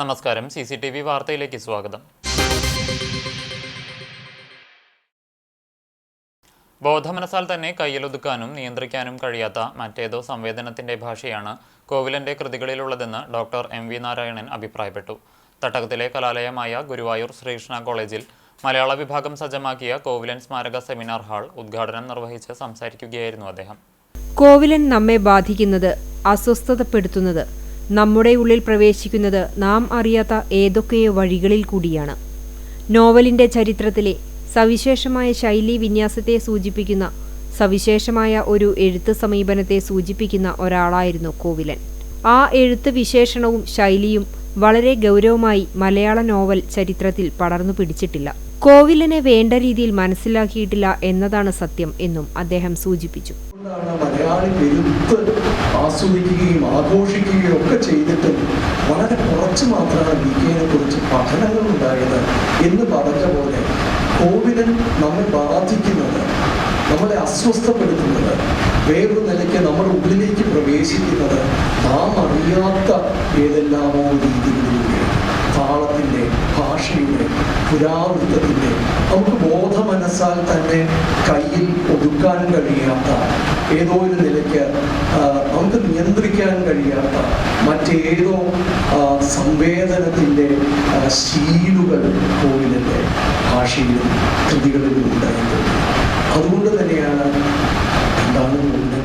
നമസ്കാരം. CCTV വാർത്തയിലേക്ക് സ്വാഗതം. ബോധമനസാൽ തന്നെ കയ്യിലൊതുക്കാനും നിയന്ത്രിക്കാനും കഴിയാത്ത മറ്റേതോ സംവേദനത്തിന്റെ ഭാഷയാണ് കോവിലന്റെ കൃതികളിലുള്ളതെന്ന് ഡോക്ടർ MV നാരായണൻ അഭിപ്രായപ്പെട്ടു. തട്ടകത്തിലെ കലാലയമായ ഗുരുവായൂർ ശ്രീകൃഷ്ണ കോളേജിൽ മലയാള വിഭാഗം സജ്ജമാക്കിയ കോവിലൻ സ്മാരക സെമിനാർ ഹാൾ ഉദ്ഘാടനം നിർവഹിച്ച് സംസാരിക്കുകയായിരുന്നു അദ്ദേഹം. കോവിലൻ നമ്മെ ബാധിക്കുന്നത്, അസ്വസ്ഥതപ്പെടുത്തുന്നത്, നമ്മുടെ ഉള്ളിൽ പ്രവേശിക്കുന്നത് നാം അറിയാത്ത ഏതൊക്കെയോ വഴികളിൽ കൂടിയാണ്. നോവലിന്റെ ചരിത്രത്തിലെ സവിശേഷമായ ശൈലീ വിന്യാസത്തെ സൂചിപ്പിക്കുന്ന, സവിശേഷമായ ഒരു എഴുത്ത് സമീപനത്തെ സൂചിപ്പിക്കുന്ന ഒരാളായിരുന്നു കോവിലൻ. ആ എഴുത്ത് വിശേഷണവും ശൈലിയും വളരെ ഗൗരവമായി മലയാള നോവൽ ചരിത്രത്തിൽ പടർന്നു പിടിച്ചിട്ടില്ല. കോവിലനെ വേണ്ട രീതിയിൽ മനസ്സിലാക്കിയിട്ടില്ല എന്നതാണ് സത്യം എന്നും അദ്ദേഹം സൂചിപ്പിച്ചു. മലയാളി പെരുത്ത് ആസ്വദിക്കുകയും ആഘോഷിക്കുകയും ഒക്കെ ചെയ്തിട്ട് വളരെ കുറച്ച് മാത്രമാണ് വിക്കിയെ കുറിച്ച് പഠനങ്ങൾ ഉണ്ടായത് എന്ന് പറഞ്ഞ പോലെ കോവിലൻ നമ്മെ ബാധിക്കുന്നത്, നമ്മളെ അസ്വസ്ഥപ്പെടുത്തുന്നത്, വേറൊരു നിലയ്ക്ക് നമ്മുടെ ഉള്ളിലേക്ക് പ്രവേശിക്കുന്നത് നാം അറിയാത്ത ഏതെല്ലാമോ രീതികളിലൂടെ, താളത്തിൻ്റെ, ഭാഷയുടെ, പുരാവൃത്തത്തിൻ്റെ, നമുക്ക് ബോധമനസ്സാൽ തന്നെ കയ്യിൽ ഒതുക്കാൻ കഴിയാത്ത ഏതോ ഒരു നിലയ്ക്ക് നമുക്ക് നിയന്ത്രിക്കാൻ കഴിയാത്ത മറ്റേതോ സംവേദനത്തിൻ്റെ ശീലുകൾ കോവിലൻ്റെ ഭാഷയിലും കൃതികളിലും ഉണ്ടായിട്ടുണ്ട്. അതുകൊണ്ട് തന്നെയാണ് എന്താണ് കോവിലൻ.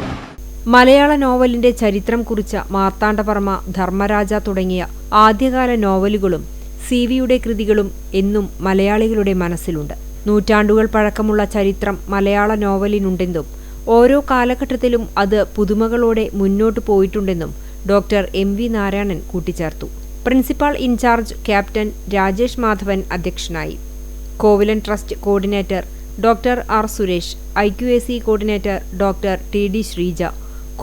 മലയാള നോവലിന്റെ ചരിത്രം കുറിച്ച മാർത്താണ്ഡവർമ്മ, ധർമ്മരാജ തുടങ്ങിയ ആദ്യകാല നോവലുകളും CVയുടെ കൃതികളും എന്നും മലയാളികളുടെ മനസ്സിലുണ്ട്. നൂറ്റാണ്ടുകൾ പഴക്കമുള്ള ചരിത്രം മലയാള നോവലിനുണ്ടെന്നും ഓരോ കാലഘട്ടത്തിലും അത് പുതുമകളോടെ മുന്നോട്ടു പോയിട്ടുണ്ടെന്നും ഡോക്ടർ MV നാരായണൻ കൂട്ടിച്ചേർത്തു. Principal in charge captain Rajesh Madhavan അധ്യക്ഷനായി. Kovilan trust coordinator doctor R Suresh, IQAC coordinator doctor TD Sreeja,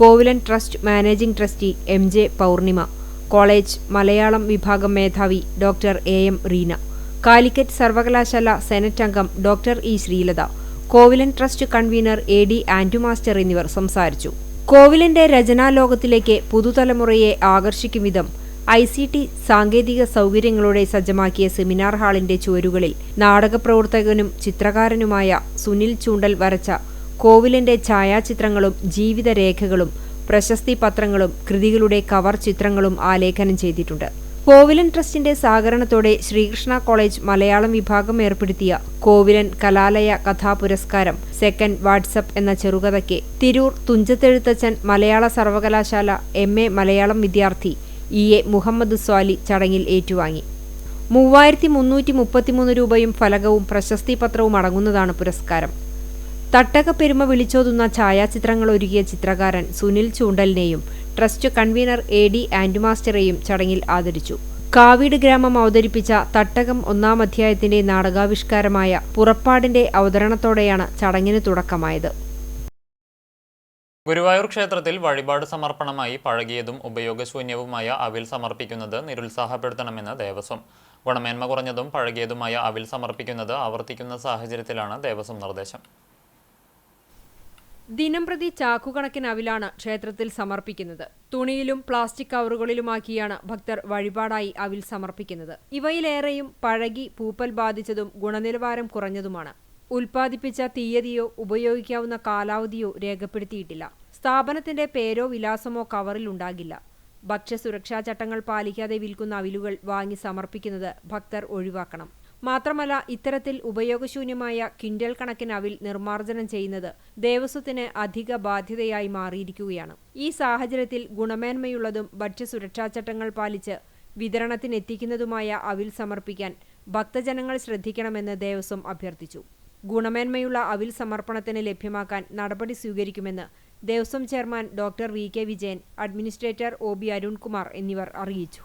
Kovilan trust managing trustee MJ Pournima, college Malayalam വിഭാഗം മേധാവി ഡോക്ടർ AM റീന, കാലിക്കറ്റ് സർവകലാശാല സെനറ്റ് അംഗം doctor E Sreelatha, Kovilan trust convener AD Andu master എന്നിവർ സംസാരിച്ചു. കോവിലന്റെ രചനാലോകത്തിലേക്ക് പുതുതലമുറയെ ആകർഷിക്കും വിധം ICT സാങ്കേതിക സൗകര്യങ്ങളോടെ സജ്ജമാക്കിയ സെമിനാർ ഹാളിന്റെ ചുവരുകളിൽ നാടകപ്രവർത്തകനും ചിത്രകാരനുമായ സുനിൽ ചൂണ്ടൽ വരച്ച കോവിലന്റെ ഛായാചിത്രങ്ങളും ജീവിതരേഖകളും പ്രശസ്തി പത്രങ്ങളും കൃതികളുടെ കവർ ചിത്രങ്ങളും ആലേഖനം ചെയ്തിട്ടുണ്ട്. കോവിലൻ ട്രസ്റ്റിന്റെ സഹകരണത്തോടെ ശ്രീകൃഷ്ണ കോളേജ് മലയാളം വിഭാഗം ഏർപ്പെടുത്തിയ കോവിലൻ കലാലയ കഥാപുരസ്കാരം സെക്കൻഡ് വാട്സപ്പ് എന്ന ചെറുകഥയ്ക്ക് തിരൂർ തുഞ്ചത്തെഴുത്തച്ഛൻ മലയാള സർവകലാശാല MA മലയാളം വിദ്യാർത്ഥി EA മുഹമ്മദ് സ്വാലി ചടങ്ങിൽ ഏറ്റുവാങ്ങി. 3333 രൂപയും ഫലകവും പ്രശസ്തി പത്രവും അടങ്ങുന്നതാണ് പുരസ്കാരം. തട്ടക പെരുമ വിളിച്ചോതുന്ന ഛായാചിത്രങ്ങൾ ഒരുക്കിയ ചിത്രകാരൻ സുനിൽ ചൂണ്ടലിനെയും ട്രസ്റ്റ് കൺവീനർ AD ആൻഡു മാസ്റ്ററെയും ചടങ്ങിൽ ആദരിച്ചു. കാവീട് ഗ്രാമം അവതരിപ്പിച്ച തട്ടകം 1-ാം അധ്യായത്തിന്റെ നാടകാവിഷ്കാരമായ പുറപ്പാടിന്റെ അവതരണത്തോടെയാണ് ചടങ്ങിന് തുടക്കമായത്. ഗുരുവായൂർ ക്ഷേത്രത്തിൽ വഴിപാട് സമർപ്പണമായി പഴകിയതും ഉപയോഗശൂന്യവുമായ അവിൽ സമർപ്പിക്കുന്നത് നിരുത്സാഹപ്പെടുത്തണമെന്ന് ദേവസ്വം. ഗുണമേന്മ കുറഞ്ഞതും പഴകിയതുമായ അവിൽ സമർപ്പിക്കുന്നത് ആവർത്തിക്കുന്ന സാഹചര്യത്തിലാണ് ദേവസ്വം നിർദ്ദേശം. ദിനംപ്രതി ചാക്കുകണക്കിന് അവിലാണ് ക്ഷേത്രത്തിൽ സമർപ്പിക്കുന്നത്. തുണിയിലും പ്ലാസ്റ്റിക് കവറുകളിലുമാക്കിയാണ് ഭക്തർ വഴിപാടായി അവിൽ സമർപ്പിക്കുന്നത്. ഇവയിലേറെയും പഴകി, പൂപ്പൽ ബാധിച്ചതും ഗുണനിലവാരം കുറഞ്ഞതുമാണ്. ഉൽപ്പാദിപ്പിച്ച തീയതിയോ ഉപയോഗിക്കാവുന്ന കാലാവധിയോ രേഖപ്പെടുത്തിയിട്ടില്ല. സ്ഥാപനത്തിന്റെ പേരോ വിലാസമോ കവറിൽ ഉണ്ടാകില്ല. ഭക്ഷ്യസുരക്ഷാ ചട്ടങ്ങൾ പാലിക്കാതെ വിൽക്കുന്ന അവിലുകൾ വാങ്ങി സമർപ്പിക്കുന്നത് ഭക്തർ ഒഴിവാക്കണം. മാത്രമല്ല, ഇത്തരത്തിൽ ഉപയോഗശൂന്യമായ ക്വിന്റൽ കണക്കിന് അവിൽ നിർമ്മാർജ്ജനം ചെയ്യുന്നത് ദേവസ്വത്തിന് അധിക ബാധ്യതയായി മാറിയിരിക്കുകയാണ്. ഈ സാഹചര്യത്തിൽ ഗുണമേന്മയുള്ളതും ഭക്ഷ്യസുരക്ഷാ ചട്ടങ്ങൾ പാലിച്ച് വിതരണത്തിനെത്തിക്കുന്നതുമായ അവിൽ സമർപ്പിക്കാൻ ഭക്തജനങ്ങൾ ശ്രദ്ധിക്കണമെന്ന് ദേവസ്വം അഭ്യർത്ഥിച്ചു. ഗുണമേന്മയുള്ള അവിൽ സമർപ്പണത്തിന് ലഭ്യമാക്കാൻ നടപടി സ്വീകരിക്കുമെന്ന് Devaswom chairman doctor VK Vijayan, administrator OB Arunkumar എന്നിവർ അറിയിച്ചു.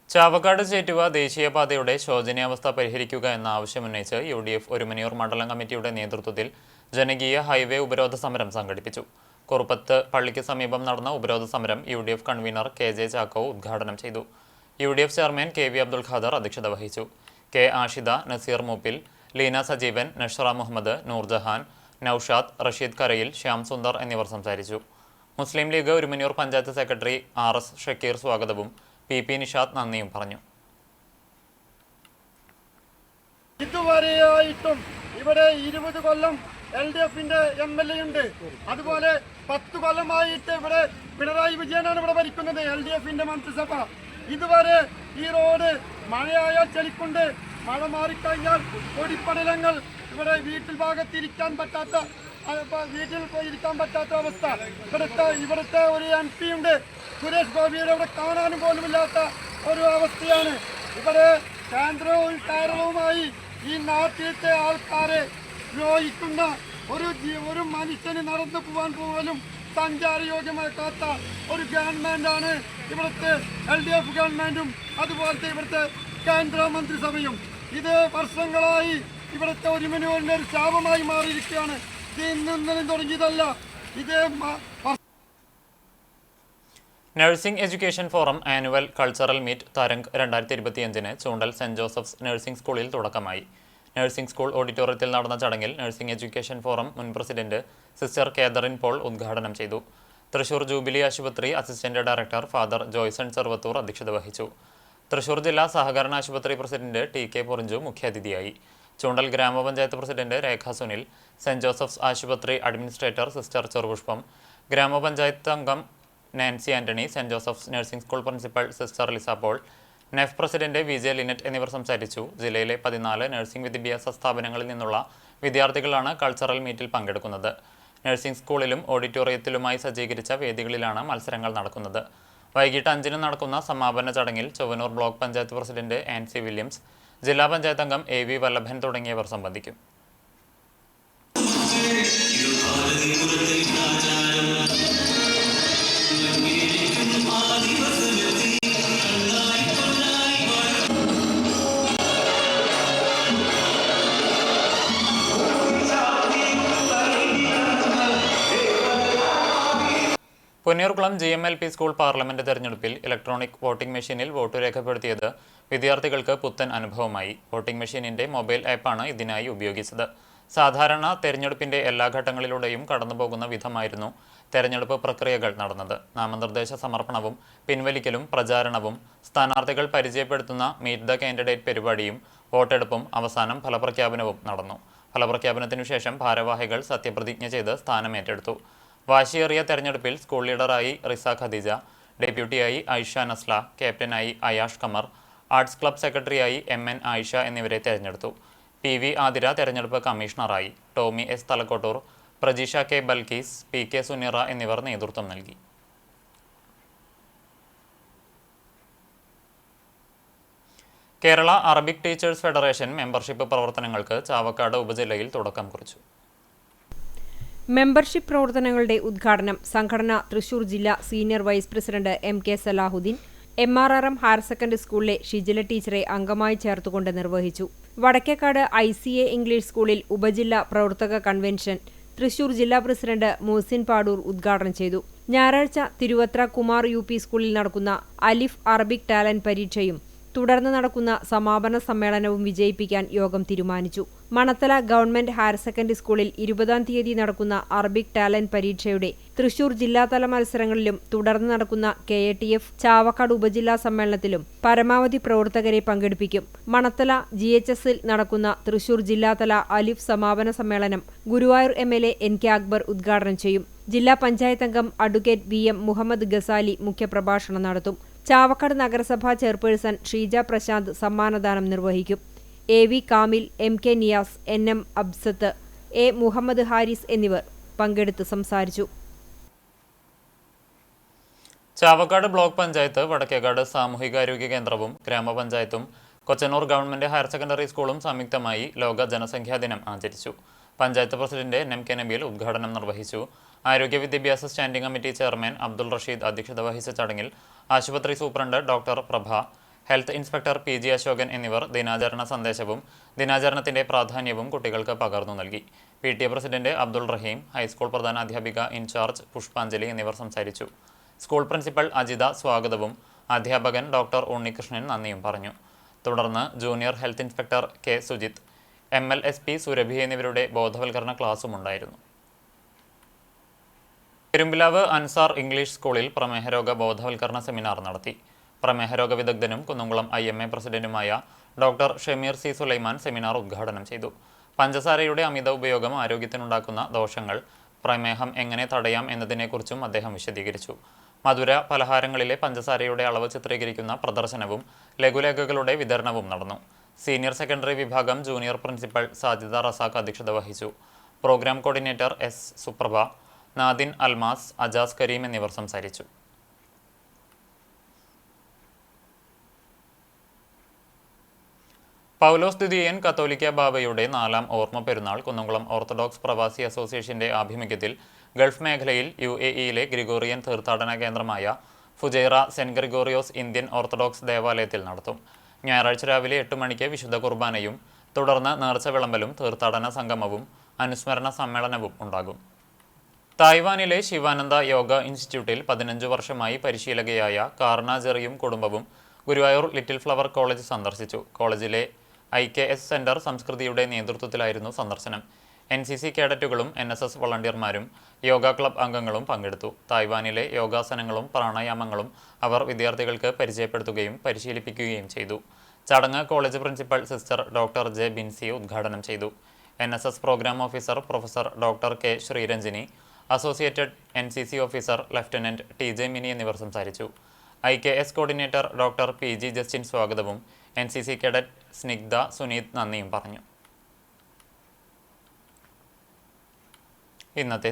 ചാവക്കാട് ചേറ്റുവ ദേശീയപാതയുടെ ശോചനീയാവസ്ഥ പരിഹരിക്കുക എന്ന ആവശ്യമുന്നയിച്ച് UDF ഒരുമനിയൂർ മണ്ഡലം കമ്മിറ്റിയുടെ നേതൃത്വത്തിൽ ജനകീയ ഹൈവേ ഉപരോധ സമരം സംഘടിപ്പിച്ചു. കുറുപ്പത്ത് പള്ളിക്ക് സമീപം നടന്ന ഉപരോധ സമരം UDF കൺവീനർ KJ ചാക്കോ ഉദ്ഘാടനം ചെയ്തു. UDF chairman KV Abdul Khader അധ്യക്ഷത വഹിച്ചു. K ആഷിദ, നസീർ മൂപ്പിൽ, ലീന സജീവൻ, നഷ്റ മുഹമ്മദ്, നൂർജഹാൻ, നൌഷാദ്, റഷീദ് കരയിൽ, ശ്യാം സുന്ദർ എന്നിവർ സംസാരിച്ചു. മുസ്ലിം ലീഗ് ഒരുമനിയൂർ പഞ്ചായത്ത് സെക്രട്ടറി RS ഷക്കീർ സ്വാഗതവും PP നിഷാദ് നന്ദിയും പറഞ്ഞു. ഇതുവരെയായിട്ടും ഇവിടെ 20 കൊല്ലം LDFന്റെ MLA ഉണ്ട്. അതുപോലെ 10 കൊല്ലമായിട്ട് ഇവിടെ പിണറായി വിജയനാണ് ഇവിടെ ഭരിക്കുന്നത്, LDFന്റെ മന്ത്രിസഭ. ഇതുവരെ ഈ റോഡ് മഴയായാൽ ചെളിക്കുണ്ട്, മഴ മാറിക്കഴിഞ്ഞാൽ പൊടിപ്പടലങ്ങൾ, ഇവിടെ വീട്ടിൽ ഭാഗത്തിരിക്കാൻ പറ്റാത്ത അവസ്ഥ. ഇവിടുത്തെ ഒരു MP ഉണ്ട്, സുരേഷ് ഗോപിയുടെ ഇവിടെ കാണാനും പോലുമില്ലാത്ത ഒരു അവസ്ഥയാണ്. ഇവിടെ കേന്ദ്രവും കേരളവുമായി ഈ നാട്ടിലത്തെ ആൾക്കാരെ ദ്രോഹിക്കുന്ന ഒരു മനുഷ്യന് നടന്നു പോകാൻ പോലും സഞ്ചാരയോഗ്യമാക്കാത്ത ഒരു ഗവൺമെന്റാണ് ഇവിടുത്തെ LDF ഗവൺമെന്റും അതുപോലത്തെ ഇവിടുത്തെ കേന്ദ്ര മന്ത്രിസഭയും. ഇത് വർഷങ്ങളായി ഇവിടുത്തെ ഒരുമനൂരിന്റെ ഒരു ശാപമായി മാറിയിരിക്കുകയാണ്. ഇത് ഇന്നും തുടങ്ങിയതല്ല. ഇത് nursing education forum annual cultural meet Tarang 2025 Choondal Saint Joseph's nursing സ്കൂളിൽ തുടക്കമായി. നഴ്സിംഗ് സ്കൂൾ ഓഡിറ്റോറിയത്തിൽ നടന്ന ചടങ്ങിൽ നഴ്സിംഗ് എഡ്യൂക്കേഷൻ ഫോറം മുൻ പ്രസിഡന്റ് സിസ്റ്റർ കേതറിൻ പോൾ ഉദ്ഘാടനം ചെയ്തു. തൃശൂർ ജൂബിലി ആശുപത്രി assistant director father Joyson Cheruvathur അധ്യക്ഷത വഹിച്ചു. തൃശൂർ ജില്ലാ സഹകരണ ആശുപത്രി പ്രസിഡന്റ് TK പൊറിഞ്ചു മുഖ്യാതിഥിയായി. Choondal grama panchayat president Rekha Sunil, saint Joseph's ആശുപത്രി അഡ്മിനിസ്ട്രേറ്റർ സിസ്റ്റർ ചെറുപുഷ്പം, ഗ്രാമപഞ്ചായത്ത് അംഗം Nancy Antony, saint Joseph's nursing school principal sister Lisa Paul, നെഫ് പ്രസിഡന്റ് VJ ലിനറ്റ് എന്നിവർ സംസാരിച്ചു. ജില്ലയിലെ 14 നഴ്സിംഗ് വിദ്യാഭ്യാസ സ്ഥാപനങ്ങളിൽ നിന്നുള്ള വിദ്യാർത്ഥികളാണ് കൾച്ചറൽ മീറ്റിൽ പങ്കെടുക്കുന്നത്. നഴ്സിംഗ് സ്കൂളിലും ഓഡിറ്റോറിയത്തിലുമായി സജ്ജീകരിച്ച വേദികളിലാണ് മത്സരങ്ങൾ നടക്കുന്നത്. വൈകിട്ട് 5 നടക്കുന്ന സമാപന ചടങ്ങിൽ Chowwanur block panchayat president Ancy Williams, ജില്ലാ പഞ്ചായത്ത് അംഗം AV വല്ലഭൻ തുടങ്ങിയവർ സംബന്ധിക്കും. പൊന്നിയൂർകുളം GMLP സ്കൂൾ പാർലമെന്റ് തെരഞ്ഞെടുപ്പിൽ ഇലക്ട്രോണിക് വോട്ടിംഗ് മെഷീനിൽ വോട്ട് രേഖപ്പെടുത്തിയത് വിദ്യാർത്ഥികൾക്ക് പുത്തൻ അനുഭവമായി. വോട്ടിംഗ് മെഷീനിന്റെ മൊബൈൽ ആപ്പാണ് ഇതിനായി ഉപയോഗിച്ചത്. സാധാരണ തെരഞ്ഞെടുപ്പിന്റെ എല്ലാ ഘട്ടങ്ങളിലൂടെയും കടന്നുപോകുന്ന വിധമായിരുന്നു തെരഞ്ഞെടുപ്പ് പ്രക്രിയകൾ നടന്നത്. നാമനിർദ്ദേശ സമർപ്പണവും പിൻവലിക്കലും പ്രചാരണവും സ്ഥാനാർത്ഥികൾ പരിചയപ്പെടുത്തുന്ന മീറ്റ് ദ കാൻഡിഡേറ്റ് പരിപാടിയും വോട്ടെടുപ്പും അവസാനം ഫലപ്രഖ്യാപനവും നടന്നു. ഫലപ്രഖ്യാപനത്തിനു ശേഷം ഭാരവാഹികൾ സത്യപ്രതിജ്ഞ ചെയ്ത് സ്ഥാനമേറ്റെടുത്തു. വാശിയേറിയ തെരഞ്ഞെടുപ്പിൽ സ്കൂൾ ലീഡറായി റിസ ഖദീജ, ഡെപ്യൂട്ടിയായി ഐഷ നസ്ല, ക്യാപ്റ്റനായി അയാഷ് കമർ, ആർട്സ് ക്ലബ് സെക്രട്ടറിയായി MN ആയിഷ എന്നിവരെ തെരഞ്ഞെടുത്തു. PV ആതിര തെരഞ്ഞെടുപ്പ് കമ്മീഷണറായി. Tomy S Thalakottur, Prajeesha K Balkees, PK Sunira എന്നിവർ നേതൃത്വം നൽകി. Kerala Arabic teachers federation membership പ്രവർത്തനങ്ങൾക്ക് ചാവക്കാട് ഉപജില്ലയിൽ തുടക്കം കുറിച്ചു. മെമ്പർഷിപ്പ് പ്രവർത്തനങ്ങളുടെ ഉദ്ഘാടനം സംഘടന തൃശൂർ ജില്ലാ senior vice president MK Salahuddin MRRM higher secondary സ്കൂളിലെ ഷിജില ടീച്ചറെ അംഗമായി ചേർത്തുകൊണ്ട് നിർവഹിച്ചു. വടക്കേക്കാട് ICA ഇംഗ്ലീഷ് സ്കൂളിൽ ഉപജില്ലാ പ്രവർത്തക കൺവെൻഷൻ തൃശൂർ ജില്ലാ പ്രസിഡന്റ് മുഹസിൻ പാടൂർ ഉദ്ഘാടനം ചെയ്തു. ഞായറാഴ്ച തിരുവത്ര കുമാർ UP സ്കൂളിൽ നടക്കുന്ന അലിഫ് അറബിക് ടാലന്റ് പരീക്ഷയും തുടർന്ന് നടക്കുന്ന സമാപന സമ്മേളനവും വിജയിപ്പിക്കാൻ യോഗം തീരുമാനിച്ചു. മണത്തല ഗവൺമെന്റ് ഹയർ സെക്കൻഡറി സ്കൂളിൽ 20-ാം തീയതി നടക്കുന്ന അറബിക് ടാലന്റ് പരീക്ഷയുടെ തൃശൂർ ജില്ലാതല മത്സരങ്ങളിലും തുടർന്ന് നടക്കുന്ന KATF ചാവക്കാട് ഉപജില്ലാ സമ്മേളനത്തിലും പരമാവധി പ്രവർത്തകരെ പങ്കെടുപ്പിക്കും. മണത്തല GHSൽ നടക്കുന്ന തൃശൂർ ജില്ലാതല അലിഫ് സമാപന സമ്മേളനം ഗുരുവായൂർ MLA NK അക്ബർ ഉദ്ഘാടനം ചെയ്യും. ജില്ലാ പഞ്ചായത്ത് അംഗം അഡ്വക്കേറ്റ് VM മുഹമ്മദ് ഗസാലി മുഖ്യപ്രഭാഷണം നടത്തും. ചാവക്കാട് നഗരസഭാ ചെയർപേഴ്സൺ ഷീജ പ്രശാന്ത് സമ്മാനദാനം നിർവഹിക്കും. AV Kamil, MK Niyas, NM Absath, A Muhammad Haris എന്നിവർ പങ്കെടുത്ത് സംസാരിച്ചു. ചാവക്കാട് ബ്ലോക്ക് പഞ്ചായത്ത്, വടക്കേക്കാട് സാമൂഹികാരോഗ്യ കേന്ദ്രവും ഗ്രാമപഞ്ചായത്തും കൊച്ചനൂർ ഗവൺമെന്റ് ഹയർ സെക്കൻഡറി സ്കൂളും സംയുക്തമായി ലോക ജനസംഖ്യാ ദിനം ആചരിച്ചു. പഞ്ചായത്ത് പ്രസിഡന്റ് NM നബീൽ ഉദ്ഘാടനം നിർവഹിച്ചു. ആരോഗ്യ വിദ്യാഭ്യാസ standing committee chairman Abdul Rasheed അധ്യക്ഷത വഹിച്ച ചടങ്ങിൽ ആശുപത്രി superintendent doctor Prabha, health inspector PG Ashokan എന്നിവർ ദിനാചരണ സന്ദേശവും ദിനാചരണത്തിന്റെ പ്രാധാന്യവും കുട്ടികൾക്ക് പകർന്നു നൽകി. PTA president Abdul Rahim, high school പ്രധാനാധ്യാപിക ഇൻചാർജ് പുഷ്പാഞ്ജലി എന്നിവർ സംസാരിച്ചു. സ്കൂൾ പ്രിൻസിപ്പൽ അജിത സ്വാഗതവും അധ്യാപകൻ ഡോക്ടർ ഉണ്ണികൃഷ്ണൻ നന്ദിയും പറഞ്ഞു. തുടർന്ന് junior health inspector K Sujith, MLSP Surabhi എന്നിവരുടെ ബോധവൽക്കരണ ക്ലാസും ഉണ്ടായിരുന്നു. പെരുമ്പിലാവ് അൻസാർ ഇംഗ്ലീഷ് സ്കൂളിൽ പ്രമേഹരോഗ ബോധവൽക്കരണ സെമിനാർ നടത്തി. പ്രമേഹരോഗ വിദഗ്ധനും കുന്നംകുളം IMA പ്രസിഡന്റുമായ doctor Shameer C Sulaiman seminar ഉദ്ഘാടനം ചെയ്തു. പഞ്ചസാരയുടെ അമിത ഉപയോഗം ആരോഗ്യത്തിനുണ്ടാക്കുന്ന ദോഷങ്ങൾ, പ്രമേഹം എങ്ങനെ തടയാം എന്നതിനെക്കുറിച്ചും അദ്ദേഹം വിശദീകരിച്ചു. മധുര പലഹാരങ്ങളിലെ പഞ്ചസാരയുടെ അളവ് ചിത്രീകരിക്കുന്ന പ്രദർശനവും ലഘുലേഖകളുടെ വിതരണവും നടന്നു. സീനിയർ സെക്കൻഡറി വിഭാഗം ജൂനിയർ പ്രിൻസിപ്പൽ സാജിദ റസാഖ് അധ്യക്ഷത വഹിച്ചു. Program coordinator S. Suprabha, Nadin Almas, Ajas Kareem എന്നിവർ സംസാരിച്ചു. പൗലോസ് ദ്വിതീയൻ കത്തോലിക്ക ബാബയുടെ 4ാം ഓർമ്മ പെരുന്നാൾ കുന്നംകുളം ഓർത്തഡോക്സ് പ്രവാസി അസോസിയേഷന്റെ ആഭിമുഖ്യത്തിൽ ഗൾഫ് മേഖലയിൽ UAE-യിലെ ഗ്രിഗോറിയൻ തീർത്ഥാടന കേന്ദ്രമായ Fujairah saint Gregorios Indian orthodox ദേവാലയത്തിൽ നടത്തും. ഞായറാഴ്ച രാവിലെ 8 മണിക്ക് വിശുദ്ധ കുർബാനയും തുടർന്ന് നേർച്ച വിളമ്പലും തീർത്ഥാടന സംഗമവും അനുസ്മരണ സമ്മേളനവും ഉണ്ടാകും. തായ്വാനിലെ ശിവാനന്ദ യോഗ ഇൻസ്റ്റിറ്റ്യൂട്ടിൽ 15 വർഷമായി പരിശീലകയായ കാർണ ജെറിയും കുടുംബവും ഗുരുവായൂർ ലിറ്റിൽ ഫ്ലവർ കോളേജ് സന്ദർശിച്ചു. കോളേജിലെ IKS സെന്റർ സംസ്കൃതിയുടെ നേതൃത്വത്തിലായിരുന്നു സന്ദർശനം. NCC കേഡറ്റുകളും NSS വളണ്ടിയർമാരും യോഗ ക്ലബ് അംഗങ്ങളും പങ്കെടുത്തു. തായ്വാനിലെ യോഗാസനങ്ങളും പ്രാണായാമങ്ങളും അവർ വിദ്യാർത്ഥികൾക്ക് പരിചയപ്പെടുത്തുകയും പരിശീലിപ്പിക്കുകയും ചെയ്തു. ചടങ്ങ് college principal sister doctor J. Binsi ഉദ്ഘാടനം ചെയ്തു. NSS program officer professor doctor K. Sreeranjini, associated NCC officer lieutenant TJ Mini എന്നിവർ സംസാരിച്ചു. IKS coordinator doctor PG Justin സ്വാഗതവും NCC കേഡറ്റ് സ്നിഗ്ധ സുനീത് നന്ദിയും പറഞ്ഞു. ഇന്നത്തെ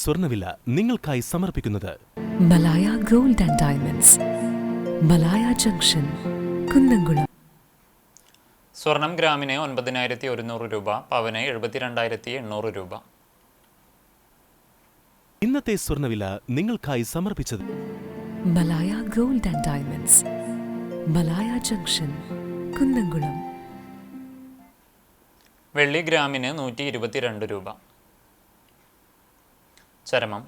സ്വർണ്ണവില നിങ്ങൾക്കായി സമർപ്പിക്കുന്നത് Malaya gold and diamonds, Malaya junction, Kunnamkulam. സ്വർണം ഗ്രാമിന് 9,100 രൂപ, പവന് 72,800 രൂപ. ഇന്നത്തെ സ്വർണ്ണവില നിങ്ങൾക്കായി സമർപ്പിച്ചത് Malaya gold and diamonds, Malaya junction, Kunnamkulam. വെള്ളി ഗ്രാമിന് 122 രൂപ. ചരമം.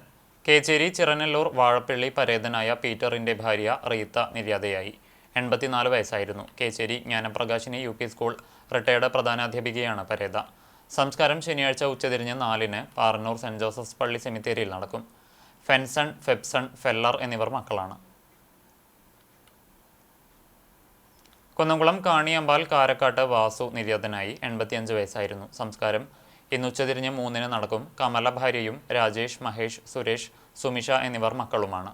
കേച്ചേരി ചിറനല്ലൂർ വാഴപ്പള്ളി പരേതനായ പീറ്ററിന്റെ ഭാര്യ റീത്ത നിര്യാതയായി. 84 വയസ്സായിരുന്നു. Kecheri Jnanaprakashini UP school retired പ്രധാനാധ്യാപികയാണ് പരേത. സംസ്കാരം ശനിയാഴ്ച ഉച്ചതിരിഞ്ഞ് 4-ന് പാറന്നൂർ സെന്റ് ജോസഫ്സ് പള്ളി സെമിത്തേരിയിൽ നടക്കും. ഫെൻസൺ, ഫെബ്സൺ, ഫെല്ലർ എന്നിവർ മക്കളാണ്. കുന്നംകുളം കാണിയമ്പാൽ കാരക്കാട്ട് വാസു നിര്യാതനായി. 85 വയസ്സായിരുന്നു. സംസ്കാരം ഇന്ന് ഉച്ചതിരിഞ്ഞ് 3-ന് നടക്കും. കമല ഭാര്യയും രാജേഷ്, മഹേഷ്, സുരേഷ്, സുമിഷ എന്നിവർ മക്കളുമാണ്.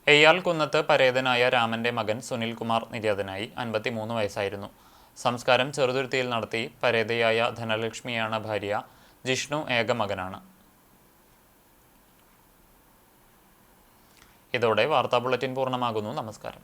എയ്യാൽ കുന്നത്ത് പരേതനായ രാമന്റെ മകൻ സുനിൽ കുമാർ നിര്യാതനായി. 53 വയസ്സായിരുന്നു. സംസ്കാരം ചെറുതുരുത്തിയിൽ നടത്തി. പരേതയായ ധനലക്ഷ്മിയാണ് ഭാര്യ. ജിഷ്ണു ഏക മകനാണ്. ഇതോടെ വാർത്താ ബുള്ളറ്റിൻ പൂർണ്ണമാകുന്നു. നമസ്കാരം.